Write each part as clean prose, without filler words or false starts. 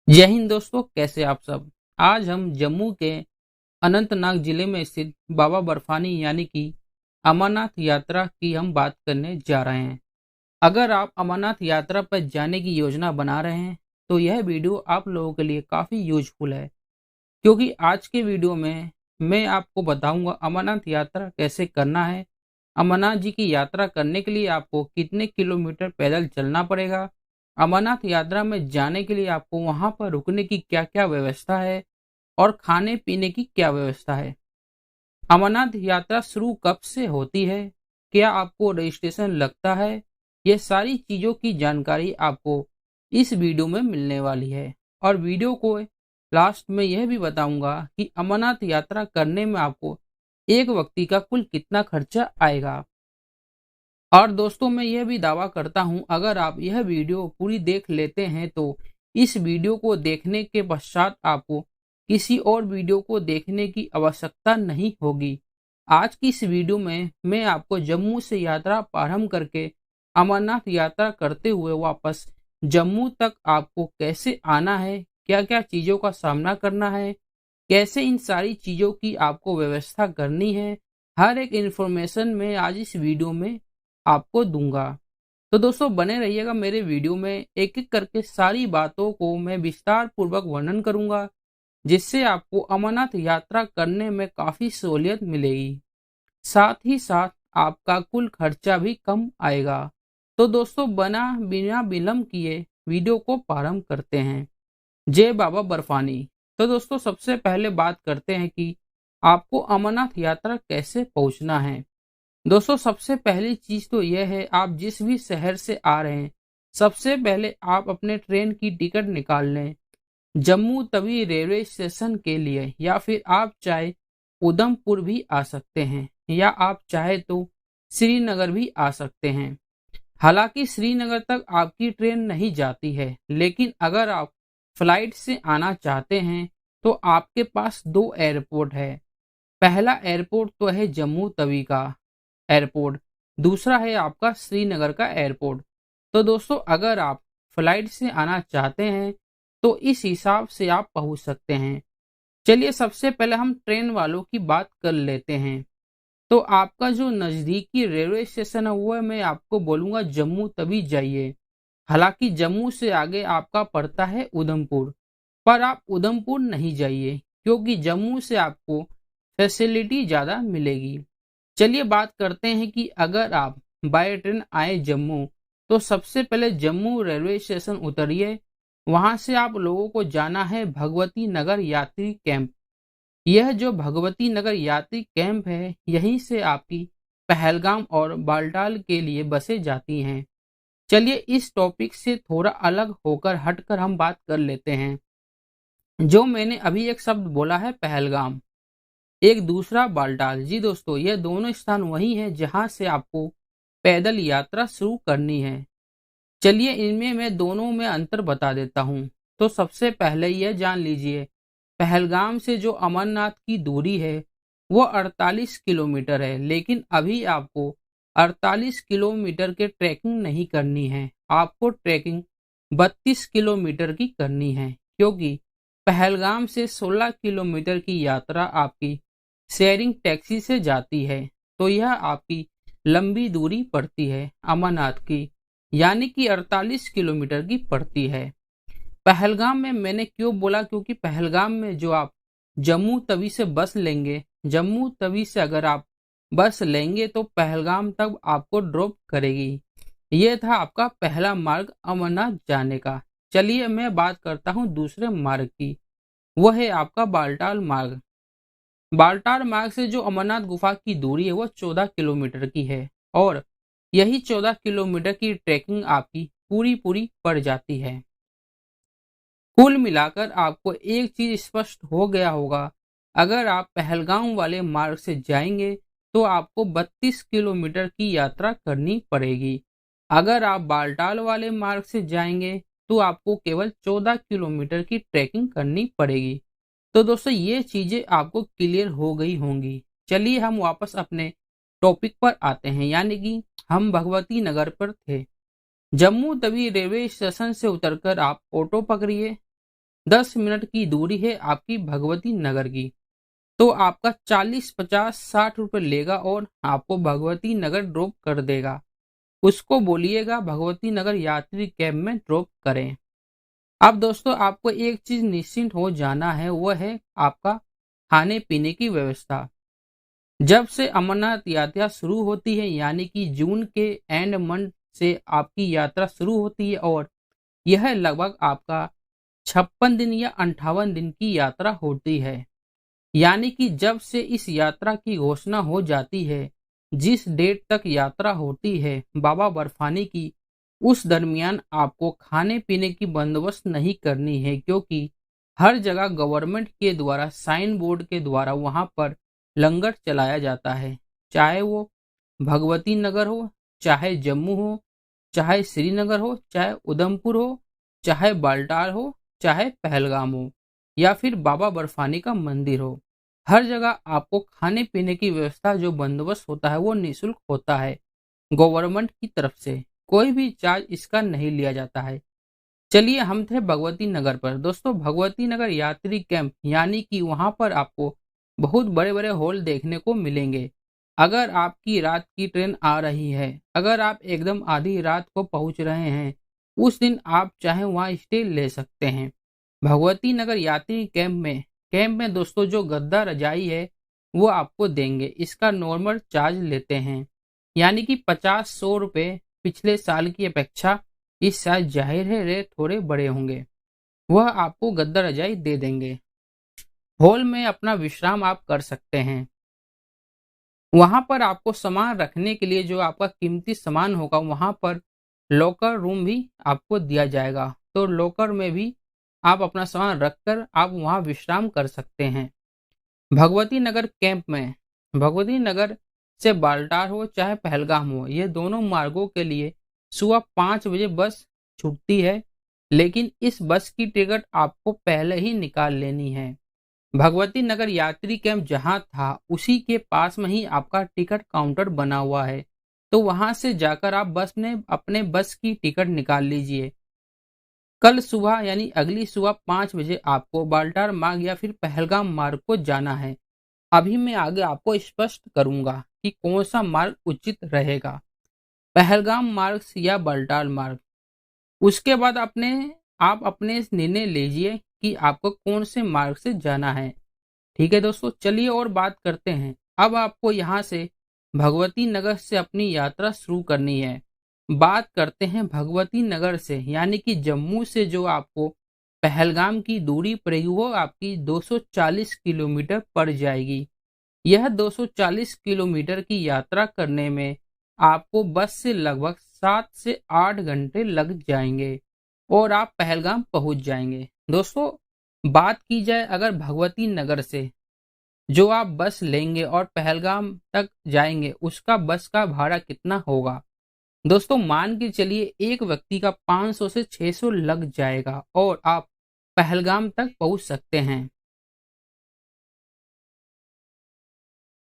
जय हिंद दोस्तों, कैसे आप सब। आज हम जम्मू के अनंतनाग जिले में स्थित बाबा बर्फानी यानी कि अमरनाथ यात्रा की हम बात करने जा रहे हैं। अगर आप अमरनाथ यात्रा पर जाने की योजना बना रहे हैं तो यह वीडियो आप लोगों के लिए काफ़ी यूजफुल है, क्योंकि आज के वीडियो में मैं आपको बताऊंगा अमरनाथ यात्रा कैसे करना है। अमरनाथ जी की यात्रा करने के लिए आपको कितने किलोमीटर पैदल चलना पड़ेगा। अमरनाथ यात्रा में जाने के लिए आपको वहां पर रुकने की क्या क्या व्यवस्था है और खाने पीने की क्या व्यवस्था है। अमरनाथ यात्रा शुरू कब से होती है, क्या आपको रजिस्ट्रेशन लगता है, ये सारी चीज़ों की जानकारी आपको इस वीडियो में मिलने वाली है। और वीडियो को लास्ट में यह भी बताऊंगा कि अमरनाथ यात्रा करने में आपको एक व्यक्ति का कुल कितना खर्चा आएगा। और दोस्तों, मैं यह भी दावा करता हूं, अगर आप यह वीडियो पूरी देख लेते हैं तो इस वीडियो को देखने के पश्चात आपको किसी और वीडियो को देखने की आवश्यकता नहीं होगी। आज की इस वीडियो में मैं आपको जम्मू से यात्रा प्रारंभ करके अमरनाथ यात्रा करते हुए वापस जम्मू तक आपको कैसे आना है, क्या क्या चीज़ों का सामना करना है, कैसे इन सारी चीज़ों की आपको व्यवस्था करनी है, हर एक इन्फॉर्मेशन मैं आज इस वीडियो में आपको दूंगा। तो दोस्तों, बने रहिएगा मेरे वीडियो में, एक एक करके सारी बातों को मैं विस्तार पूर्वक वर्णन करूंगा, जिससे आपको अमरनाथ यात्रा करने में काफ़ी सहूलियत मिलेगी। साथ ही साथ आपका कुल खर्चा भी कम आएगा। तो दोस्तों, बिना विलंब किए वीडियो को प्रारंभ करते हैं। जय बाबा बर्फानी। तो दोस्तों, सबसे पहले बात करते हैं कि आपको अमरनाथ यात्रा कैसे पहुंचना है। दोस्तों, सबसे पहली चीज तो यह है, आप जिस भी शहर से आ रहे हैं सबसे पहले आप अपने ट्रेन की टिकट निकाल लें जम्मू तवी रेलवे स्टेशन के लिए, या फिर आप चाहे उधमपुर भी आ सकते हैं, या आप चाहे तो श्रीनगर भी आ सकते हैं। हालांकि श्रीनगर तक आपकी ट्रेन नहीं जाती है, लेकिन अगर आप फ्लाइट से आना चाहते हैं तो आपके पास दो एयरपोर्ट है। पहला एयरपोर्ट तो है जम्मू तवी का एयरपोर्ट, दूसरा है आपका श्रीनगर का एयरपोर्ट। तो दोस्तों, अगर आप फ्लाइट से आना चाहते हैं तो इस हिसाब से आप पहुंच सकते हैं। चलिए, सबसे पहले हम ट्रेन वालों की बात कर लेते हैं। तो आपका जो नज़दीकी रेलवे स्टेशन है वो मैं आपको बोलूँगा जम्मू तवी जाइए। हालांकि जम्मू से आगे आपका पड़ता है उधमपुर, पर आप उधमपुर नहीं जाइए, क्योंकि जम्मू से आपको फैसिलिटी ज़्यादा मिलेगी। चलिए बात करते हैं कि अगर आप बाय ट्रेन आए जम्मू तो सबसे पहले जम्मू रेलवे स्टेशन उतरिए। वहां से आप लोगों को जाना है भगवती नगर यात्री कैंप। यह जो भगवती नगर यात्री कैंप है, यहीं से आपकी पहलगाम और बालटाल के लिए बसें जाती हैं। चलिए, इस टॉपिक से थोड़ा अलग होकर हटकर हम बात कर लेते हैं। जो मैंने अभी एक शब्द बोला है पहलगाम, एक दूसरा बालटाल, जी दोस्तों, ये दोनों स्थान वही हैं जहां से आपको पैदल यात्रा शुरू करनी है। चलिए, इनमें मैं दोनों में अंतर बता देता हूँ। तो सबसे पहले यह जान लीजिए, पहलगाम से जो अमरनाथ की दूरी है वो 48 किलोमीटर है, लेकिन अभी आपको 48 किलोमीटर के ट्रैकिंग नहीं करनी है, आपको ट्रैकिंग 32 किलोमीटर की करनी है, क्योंकि पहलगाम से 16 किलोमीटर की यात्रा आपकी शेयरिंग टैक्सी से जाती है। तो यह आपकी लंबी दूरी पड़ती है अमरनाथ की, यानी कि 48 किलोमीटर की पड़ती है। पहलगाम में मैंने क्यों बोला, क्योंकि पहलगाम में जो आप जम्मू तवी से बस लेंगे, जम्मू तवी से अगर आप बस लेंगे तो पहलगाम तक आपको ड्रॉप करेगी। यह था आपका पहला मार्ग अमरनाथ जाने का। चलिए, मैं बात करता हूँ दूसरे मार्ग की, वह है आपका बालटाल मार्ग। बालटाल मार्ग से जो अमरनाथ गुफा की दूरी है वह 14 किलोमीटर की है, और यही 14 किलोमीटर की ट्रैकिंग आपकी पूरी पूरी पड़ जाती है। कुल मिलाकर आपको एक चीज स्पष्ट हो गया होगा, अगर आप पहलगाम वाले मार्ग से जाएंगे तो आपको 32 किलोमीटर की यात्रा करनी पड़ेगी। अगर आप बालटाल वाले मार्ग से जाएंगे तो आपको केवल 14 किलोमीटर की ट्रैकिंग करनी पड़ेगी। तो दोस्तों, ये चीजें आपको क्लियर हो गई होंगी। चलिए, हम वापस अपने टॉपिक पर आते हैं, यानी कि हम भगवती नगर पर थे। जम्मू तवी रेलवे स्टेशन से उतरकर आप ऑटो पकड़िए। 10 मिनट की दूरी है आपकी भगवती नगर की। तो आपका 40, 50, 60 रुपए लेगा और आपको भगवती नगर ड्रॉप कर देगा। उसको बोलिएगा भगवती नगर यात्री कैब में ड्रॉप करें। अब दोस्तों आपको एक चीज निश्चिंत हो जाना है, वह है आपका खाने पीने की व्यवस्था। जब से अमरनाथ यात्रा शुरू होती है यानी कि जून के एंड मंथ से आपकी यात्रा शुरू होती है और यह लगभग आपका 56 दिन या 58 दिन की यात्रा होती है। यानी कि जब से इस यात्रा की घोषणा हो जाती है, जिस डेट तक यात्रा होती है बाबा बर्फानी की, उस दरमियान आपको खाने पीने की बंदोबस्त नहीं करनी है, क्योंकि हर जगह गवर्नमेंट के द्वारा साइन बोर्ड के द्वारा वहां पर लंगर चलाया जाता है। चाहे वो भगवती नगर हो, चाहे जम्मू हो, चाहे श्रीनगर हो, चाहे उधमपुर हो, चाहे बाल्टाल हो, चाहे पहलगाम हो, या फिर बाबा बर्फानी का मंदिर हो। हर जगह आपको खाने पीने की व्यवस्था जो बंदोबस्त होता है वो निःशुल्क होता है गवर्नमेंट की तरफ से। कोई भी चार्ज इसका नहीं लिया जाता है। चलिए हम थे भगवती नगर पर। दोस्तों भगवती नगर यात्री कैंप यानी कि वहां पर आपको बहुत बड़े बड़े हॉल देखने को मिलेंगे। अगर आपकी रात की ट्रेन आ रही है, अगर आप एकदम आधी रात को पहुंच रहे हैं, उस दिन आप चाहे वहां स्टे ले सकते हैं। भगवती नगर यात्री कैंप में दोस्तों जो गद्दा रजाई है वो आपको देंगे। इसका नॉर्मल चार्ज लेते हैं, यानी कि 50-100 रुपये। पिछले साल की अपेक्षा इस साल जाहिर है रेट थोड़े बड़े होंगे। वह आपको गद्दा रजाई दे देंगे। हॉल में अपना विश्राम आप कर सकते हैं। वहां पर आपको सामान रखने के लिए जो आपका कीमती सामान होगा, वहां पर लॉकर रूम भी आपको दिया जाएगा। तो लॉकर में भी आप अपना सामान रखकर आप वहां विश्राम कर सकते हैं। भगवती नगर कैंप में भगवती नगर से बाल्टाल हो चाहे पहलगाम हो, ये दोनों मार्गों के लिए सुबह 5 बजे बस छूटती है, लेकिन इस बस की टिकट आपको पहले ही निकाल लेनी है। भगवती नगर यात्री कैंप जहां था उसी के पास में ही आपका टिकट काउंटर बना हुआ है, तो वहां से जाकर आप बस में अपने बस की टिकट निकाल लीजिए। कल सुबह यानी अगली सुबह 5 बजे आपको बाल्टाल मार्ग या फिर पहलगाम मार्ग को जाना है। अभी मैं आगे आपको स्पष्ट करूंगा कि कौन सा मार्ग उचित रहेगा, पहलगाम मार्ग या बाल्टाल मार्ग। उसके बाद आप अपने निर्णय लीजिए कि आपको कौन से मार्ग से जाना है। ठीक है दोस्तों, चलिए और बात करते हैं। अब आपको यहाँ से भगवती नगर से अपनी यात्रा शुरू करनी है। बात करते हैं भगवती नगर से, यानी कि जम्मू से जो आपको पहलगाम की दूरी पड़ेगी वो आपकी 240 किलोमीटर पड़ जाएगी। यह 240 किलोमीटर की यात्रा करने में आपको बस से लगभग 7 से 8 घंटे लग जाएंगे और आप पहलगाम पहुंच जाएंगे। दोस्तों बात की जाए अगर भगवती नगर से जो आप बस लेंगे और पहलगाम तक जाएंगे, उसका बस का भाड़ा कितना होगा। दोस्तों मान के चलिए एक व्यक्ति का 500 से 600 लग जाएगा और आप पहलगाम तक पहुंच सकते हैं।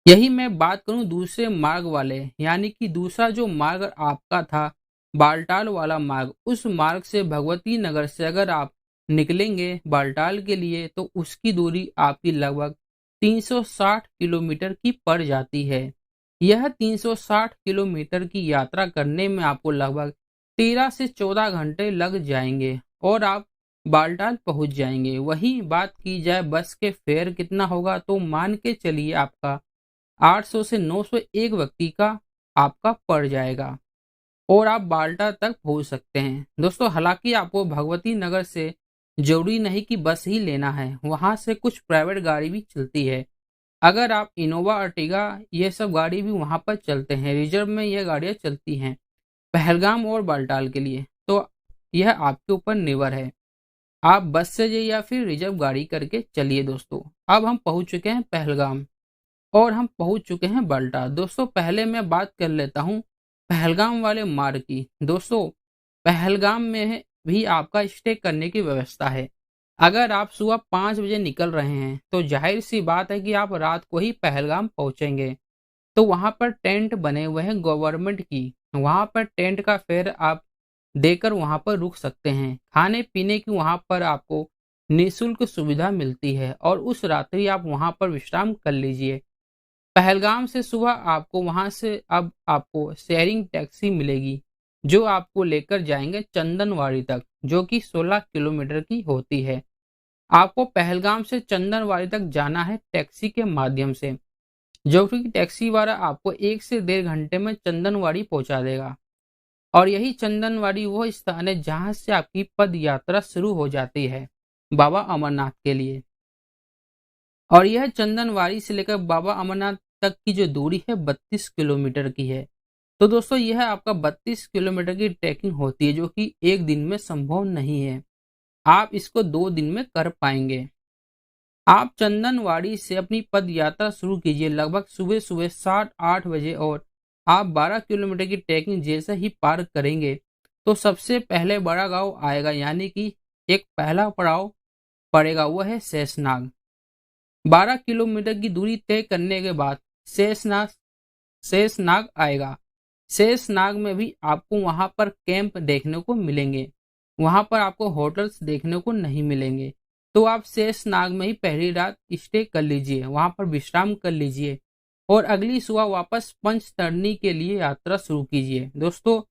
यही मैं बात करूं दूसरे मार्ग वाले, यानी कि दूसरा जो मार्ग आपका था बाल्टाल वाला मार्ग, उस मार्ग से भगवती नगर से अगर आप निकलेंगे बाल्टाल के लिए तो उसकी दूरी आपकी लगभग 360 किलोमीटर की पड़ जाती है। यह 360 किलोमीटर की यात्रा करने में आपको लगभग 13 से 14 घंटे लग जाएंगे और आप बाल्टाल पहुंच जाएंगे। वही बात की जाए बस के फेयर कितना होगा, तो मान के चलिए आपका 800 से 900 एक व्यक्ति का आपका पड़ जाएगा और आप बाल्टा तक पहुंच सकते हैं। दोस्तों हालांकि आपको भगवती नगर से जरूरी नहीं कि बस ही लेना है, वहां से कुछ प्राइवेट गाड़ी भी चलती है। अगर आप इनोवा अर्टिगा ये सब गाड़ी भी वहां पर चलते हैं, रिजर्व में यह गाड़ियां चलती हैं पहलगाम और बाल्टाल के लिए। तो यह आपके ऊपर निर्भर है, आप बस से जाइए या फिर रिजर्व गाड़ी करके चलिए। दोस्तों अब हम पहुंच चुके हैं पहलगाम और हम पहुंच चुके हैं बाल्टा। दोस्तों पहले मैं बात कर लेता हूं पहलगाम वाले मार्ग की। दोस्तों पहलगाम में भी आपका स्टे करने की व्यवस्था है। अगर आप सुबह 5 बजे निकल रहे हैं तो जाहिर सी बात है कि आप रात को ही पहलगाम पहुंचेंगे। तो वहां पर टेंट बने हुए हैं गवर्नमेंट की, वहां पर टेंट का फेयर आप देकर वहां पर रुक सकते हैं। खाने पीने की वहां पर आपको निःशुल्क सुविधा मिलती है और उस रात्रि आप वहां पर विश्राम कर लीजिए। पहलगाम से सुबह आपको वहां से अब आपको शेयरिंग टैक्सी मिलेगी जो आपको लेकर जाएंगे चंदनवाड़ी तक, जो कि 16 किलोमीटर की होती है। आपको पहलगाम से चंदनवाड़ी तक जाना है टैक्सी के माध्यम से, जो कि टैक्सी वाला आपको 1 से 1.5 घंटे में चंदनवाड़ी पहुंचा देगा। और यही चंदनवाड़ी वो स्थान है जहां से आपकी पद यात्रा शुरू हो जाती है बाबा अमरनाथ के लिए। और यह चंदनवाड़ी से लेकर बाबा अमरनाथ तक की जो दूरी है 32 किलोमीटर की है। तो दोस्तों यह आपका 32 किलोमीटर की ट्रैकिंग होती है, जो कि एक दिन में संभव नहीं है। आप इसको 2 दिन में कर पाएंगे। आप चंदनवाड़ी से अपनी पद यात्रा शुरू कीजिए लगभग सुबह सुबह 7-8 बजे, और आप 12 किलोमीटर की ट्रैकिंग जैसे ही पार करेंगे तो सबसे पहले बड़ा गांव आएगा, यानी कि एक पहला पड़ाव पड़ेगा, वह है शेषनाग। 12 किलोमीटर की दूरी तय करने के बाद शेषनाग शेषनाग आएगा। शेषनाग में भी आपको वहां पर कैंप देखने को मिलेंगे। वहां पर आपको होटल्स देखने को नहीं मिलेंगे। तो आप शेषनाग में ही पहली रात स्टे कर लीजिए, वहां पर विश्राम कर लीजिए और अगली सुबह वापस पंचतरणी के लिए यात्रा शुरू कीजिए। दोस्तों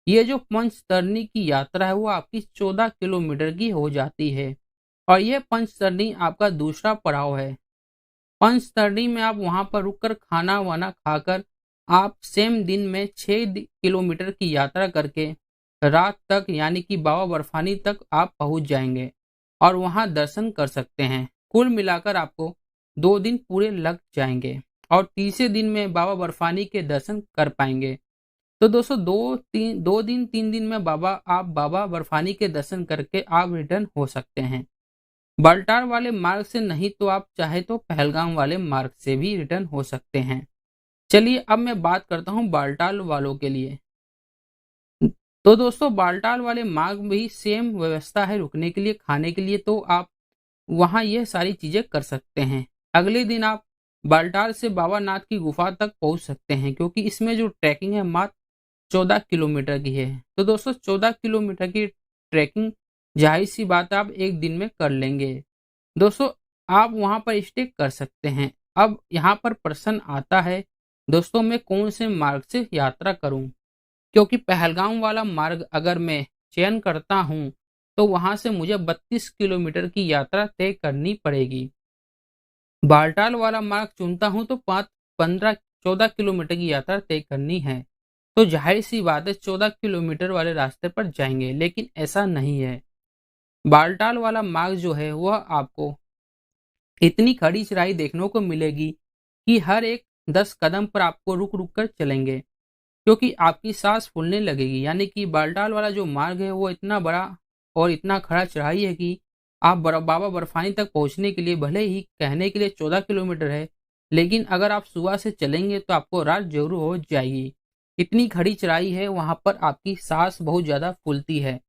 ये जो पंचतरणी की यात्रा है वो आपकी 14 किलोमीटर की हो जाती है और यह पंचतरणी आपका दूसरा पड़ाव है। पंचतरणी में आप वहां पर रुककर खाना वाना खाकर आप सेम दिन में 6 किलोमीटर की यात्रा करके रात तक यानी कि बाबा बर्फानी तक आप पहुंच जाएंगे और वहां दर्शन कर सकते हैं। कुल मिलाकर आपको 2 दिन पूरे लग जाएंगे और तीसरे दिन में बाबा बर्फानी के दर्शन कर पाएंगे। तो दोस्तों 2 दिन 3 दिन में आप बाबा बर्फानी के दर्शन करके आप रिटर्न हो सकते हैं। बाल्टाल वाले मार्ग से नहीं तो आप चाहे तो पहलगाम वाले मार्ग से भी रिटर्न हो सकते हैं। चलिए अब मैं बात करता हूं बाल्टाल वालों के लिए। तो दोस्तों बाल्टाल वाले मार्ग में भी सेम व्यवस्था है रुकने के लिए, खाने के लिए, तो आप वहां यह सारी चीजें कर सकते हैं। अगले दिन आप बाल्टाल से बाबा नाथ की गुफा तक पहुंच सकते हैं, क्योंकि इसमें जो ट्रैकिंग है मात्र 14 किलोमीटर की है। तो दोस्तों 14 किलोमीटर की ट्रैकिंग जाहिर सी बात आप एक दिन में कर लेंगे। दोस्तों आप वहां पर स्टे कर सकते हैं। अब यहाँ पर प्रश्न आता है दोस्तों मैं कौन से मार्ग से यात्रा करूं, क्योंकि पहलगाम वाला मार्ग अगर मैं चयन करता हूं तो वहां से मुझे 32 किलोमीटर की यात्रा तय करनी पड़ेगी। बाल्टाल वाला मार्ग चुनता हूं तो 14 किलोमीटर की यात्रा तय करनी है। तो जाहिर सी बात है 14 किलोमीटर वाले रास्ते पर जाएंगे, लेकिन ऐसा नहीं है। बाल्टाल वाला मार्ग जो है वह आपको इतनी खड़ी चढ़ाई देखने को मिलेगी कि हर एक 10 कदम पर आपको रुक रुक कर चलेंगे, क्योंकि आपकी सांस फूलने लगेगी। यानी कि बाल्टाल वाला जो मार्ग है वो इतना बड़ा और इतना खड़ा चढ़ाई है कि आप बाबा बर्फानी तक पहुंचने के लिए भले ही कहने के लिए 14 किलोमीटर है, लेकिन अगर आप सुबह से चलेंगे तो आपको रात जरूर हो जाएगी। इतनी खड़ी चढ़ाई है, वहां पर आपकी सांस बहुत ज्यादा फूलती है।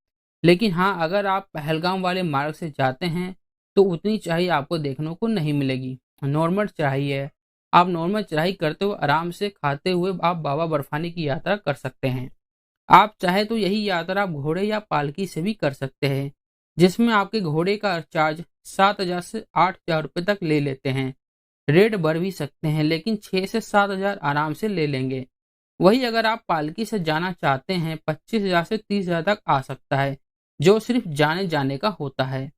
लेकिन हाँ, अगर आप पहलगाम वाले मार्ग से जाते हैं तो उतनी चढ़ाई आपको देखने को नहीं मिलेगी। नॉर्मल चढ़ाई है। आप नॉर्मल चढ़ाई करते हुए आराम से खाते हुए आप बाबा बर्फानी की यात्रा कर सकते हैं। आप चाहे तो यही यात्रा आप घोड़े या पालकी से भी कर सकते हैं, जिसमें आपके घोड़े का चार्ज 7,000 से 8,000 रुपये तक ले लेते हैं। रेट बढ़ भी सकते हैं, लेकिन 6 से 7,000 आराम से ले लेंगे। वही अगर आप पालकी से जाना चाहते हैं 25,000 से 30,000 तक आ सकता है, जो सिर्फ जाने जाने का होता है।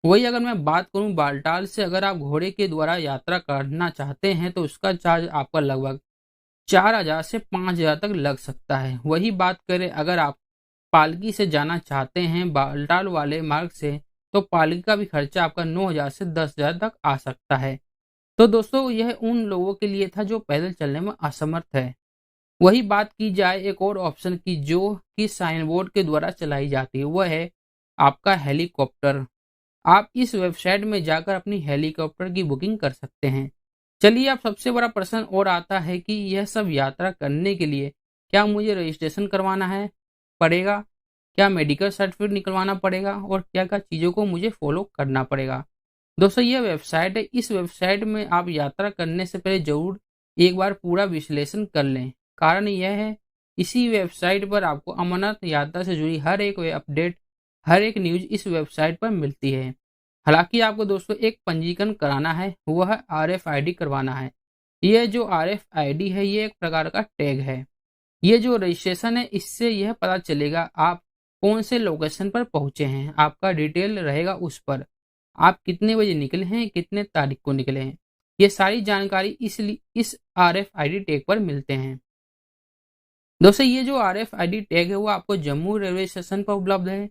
वही अगर मैं बात करूं बाल्टाल से अगर आप घोड़े के द्वारा यात्रा करना चाहते हैं तो उसका चार्ज आपका लगभग 4,000 से 5,000 तक लग सकता है। वही बात करें अगर आप पालकी से जाना चाहते हैं बाल्टाल वाले मार्ग से, तो पालकी का भी खर्चा आपका 9,000 से 10,000 तक आ सकता है। तो दोस्तों यह उन लोगों के लिए था जो पैदल चलने में असमर्थ है। वही बात की जाए एक और ऑप्शन की जो कि साइन बोर्ड के द्वारा चलाई जाती है, वह है आपका हेलीकॉप्टर। आप इस वेबसाइट में जाकर अपनी हेलीकॉप्टर की बुकिंग कर सकते हैं। चलिए अब सबसे बड़ा प्रश्न और आता है कि यह सब यात्रा करने के लिए क्या मुझे रजिस्ट्रेशन करवाना है पड़ेगा, क्या मेडिकल सर्टिफिकेट निकलवाना पड़ेगा और क्या क्या चीज़ों को मुझे फॉलो करना पड़ेगा। दोस्तों यह वेबसाइट है। इस वेबसाइट में आप यात्रा करने से पहले जरूर एक बार पूरा विश्लेषण कर लें। कारण यह है इसी वेबसाइट पर आपको अमरनाथ यात्रा से जुड़ी हर एक अपडेट, हर एक न्यूज इस वेबसाइट पर मिलती है। हालांकि आपको दोस्तों एक पंजीकरण कराना है, वह RFID करवाना है। यह जो RFID है ये एक प्रकार का टैग है। ये जो रजिस्ट्रेशन है इससे यह पता चलेगा आप कौन से लोकेशन पर पहुंचे हैं, आपका डिटेल रहेगा उस पर, आप कितने बजे निकले हैं, कितने तारीख को निकले हैं, ये सारी जानकारी इस RFID टैग पर मिलते हैं। दोस्तों ये जो RFID टैग है वो आपको जम्मू रेलवे स्टेशन पर उपलब्ध है,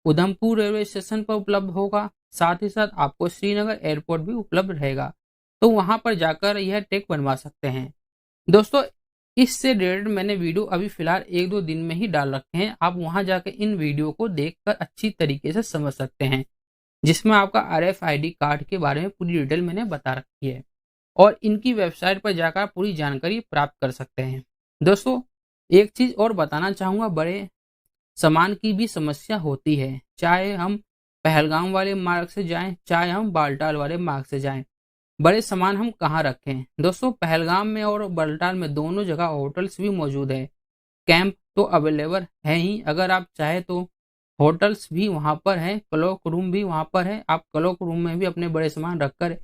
उधमपुर रेलवे स्टेशन पर उपलब्ध होगा, साथ ही साथ आपको श्रीनगर एयरपोर्ट भी उपलब्ध रहेगा, तो वहां पर जाकर यह टैग बनवा सकते हैं। दोस्तों इससे रिलेटेड मैंने वीडियो अभी फिलहाल 1-2 दिन में ही डाल रखे हैं, आप वहां जाकर इन वीडियो को देखकर अच्छी तरीके से समझ सकते हैं, जिसमें आपका RFID कार्ड के बारे में पूरी डिटेल मैंने बता रखी है और इनकी वेबसाइट पर जाकर पूरी जानकारी प्राप्त कर सकते हैं। दोस्तों एक चीज और बताना चाहूंगा, बड़े सामान की भी समस्या होती है, चाहे हम पहलगाम वाले मार्ग से जाएं, चाहे हम बालटाल वाले मार्ग से जाएं। बड़े सामान हम कहाँ रखें? दोस्तों पहलगाम में और बालटाल में दोनों जगह होटल्स भी मौजूद है, कैंप तो अवेलेबल है ही, अगर आप चाहे तो होटल्स भी वहां पर है, क्लॉक रूम भी वहां पर है। आप क्लॉक रूम में भी अपने बड़े सामान रखकर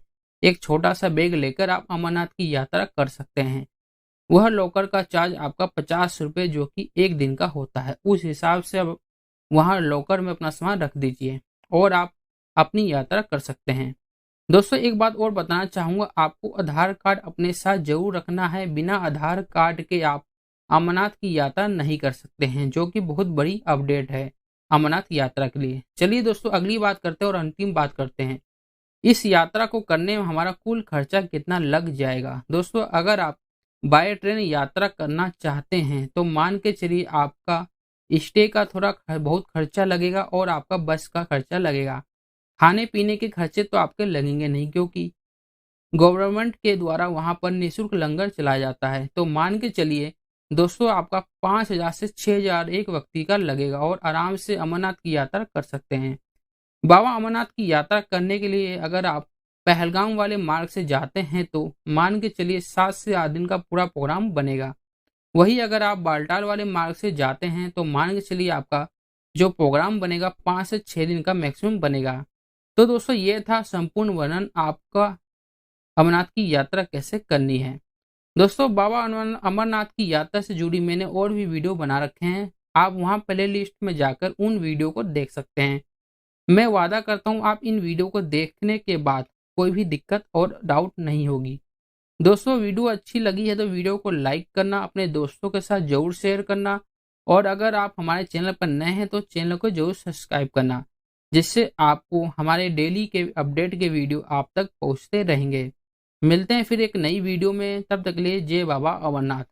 एक छोटा सा बैग लेकर आप अमरनाथ की यात्रा कर सकते हैं। वह लॉकर का चार्ज आपका 50 रुपये जो कि एक दिन का होता है, उस हिसाब से अब वहां लॉकर में अपना सामान रख दीजिए और आप अपनी यात्रा कर सकते हैं। दोस्तों एक बात और बताना चाहूंगा, आपको आधार कार्ड अपने साथ जरूर रखना है, बिना आधार कार्ड के आप अमरनाथ की यात्रा नहीं कर सकते हैं, जो कि बहुत बड़ी अपडेट है अमरनाथ यात्रा के लिए। चलिए दोस्तों अगली बात करते हैं और अंतिम बात करते हैं, इस यात्रा को करने में हमारा कुल खर्चा कितना लग जाएगा। दोस्तों अगर आप बाय ट्रेन यात्रा करना चाहते हैं तो मान के चलिए आपका स्टे का बहुत खर्चा लगेगा और आपका बस का खर्चा लगेगा। खाने पीने के खर्चे तो आपके लगेंगे नहीं, क्योंकि गवर्नमेंट के द्वारा वहां पर निःशुल्क लंगर चलाया जाता है। तो मान के चलिए दोस्तों आपका 5,000 से 6,000 एक व्यक्ति का लगेगा और आराम से अमरनाथ की यात्रा कर सकते हैं। बाबा अमरनाथ की यात्रा करने के लिए अगर आप पहलगाम वाले मार्ग से जाते हैं तो मान के चलिए 7 से 8 दिन का पूरा प्रोग्राम बनेगा। वही अगर आप बालटाल वाले मार्ग से जाते हैं तो मान के चलिए आपका जो प्रोग्राम बनेगा 5 से 6 दिन का मैक्सिमम बनेगा। तो दोस्तों ये था संपूर्ण वर्णन आपका अमरनाथ की यात्रा कैसे करनी है। दोस्तों बाबा अमरनाथ की यात्रा से जुड़ी मैंने और भी वीडियो बना रखे हैं, आप वहां प्ले लिस्ट में जाकर उन वीडियो को देख सकते हैं। मैं वादा करता हूं आप इन वीडियो को देखने के बाद कोई भी दिक्कत और डाउट नहीं होगी। दोस्तों वीडियो अच्छी लगी है तो वीडियो को लाइक करना, अपने दोस्तों के साथ जरूर शेयर करना और अगर आप हमारे चैनल पर नए हैं तो चैनल को जरूर सब्सक्राइब करना, जिससे आपको हमारे डेली के अपडेट के वीडियो आप तक पहुंचते रहेंगे। मिलते हैं फिर एक नई वीडियो में, तब तक के लिए जय बाबा अमरनाथ।